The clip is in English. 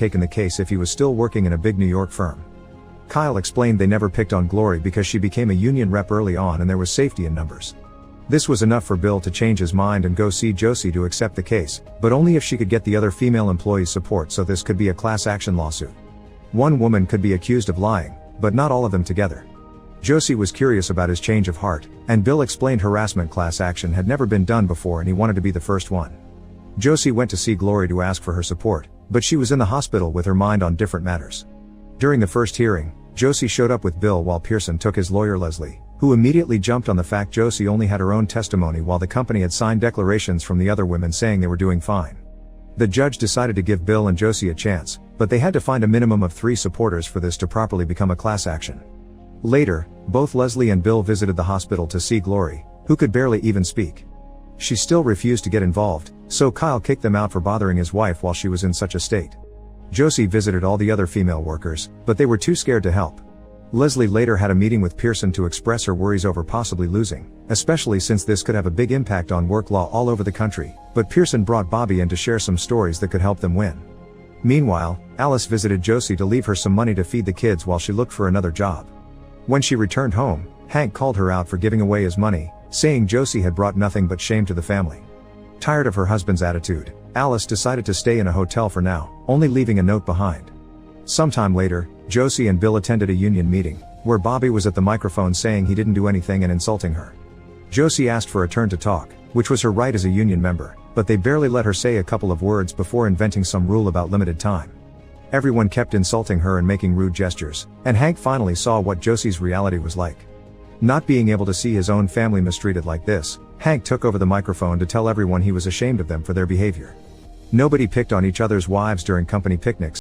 taken the case if he was still working in a big New York firm. Kyle explained they never picked on Glory because she became a union rep early on and there was safety in numbers. This was enough for Bill to change his mind and go see Josie to accept the case, but only if she could get the other female employees' support, so this could be a class action lawsuit. One woman could be accused of lying, but not all of them together. Josie was curious about his change of heart, and Bill explained harassment class action had never been done before and he wanted to be the first one. Josie went to see Glory to ask for her support, but she was in the hospital with her mind on different matters. During the first hearing, Josie showed up with Bill while Pearson took his lawyer Leslie, who immediately jumped on the fact Josie only had her own testimony while the company had signed declarations from the other women saying they were doing fine. The judge decided to give Bill and Josie a chance, but they had to find a minimum of 3 supporters for this to properly become a class action. Later, both Leslie and Bill visited the hospital to see Glory, who could barely even speak. She still refused to get involved, so Kyle kicked them out for bothering his wife while she was in such a state. Josie visited all the other female workers, but they were too scared to help. Leslie later had a meeting with Pearson to express her worries over possibly losing, especially since this could have a big impact on work law all over the country, but Pearson brought Bobby in to share some stories that could help them win. Meanwhile, Alice visited Josie to leave her some money to feed the kids while she looked for another job. When she returned home, Hank called her out for giving away his money, saying Josie had brought nothing but shame to the family. Tired of her husband's attitude, Alice decided to stay in a hotel for now, only leaving a note behind. Sometime later, Josie and Bill attended a union meeting, where Bobby was at the microphone saying he didn't do anything and insulting her. Josie asked for a turn to talk, which was her right as a union member, but they barely let her say a couple of words before inventing some rule about limited time. Everyone kept insulting her and making rude gestures, and Hank finally saw what Josie's reality was like. Not being able to see his own family mistreated like this, Hank took over the microphone to tell everyone he was ashamed of them for their behavior. Nobody picked on each other's wives during company picnics,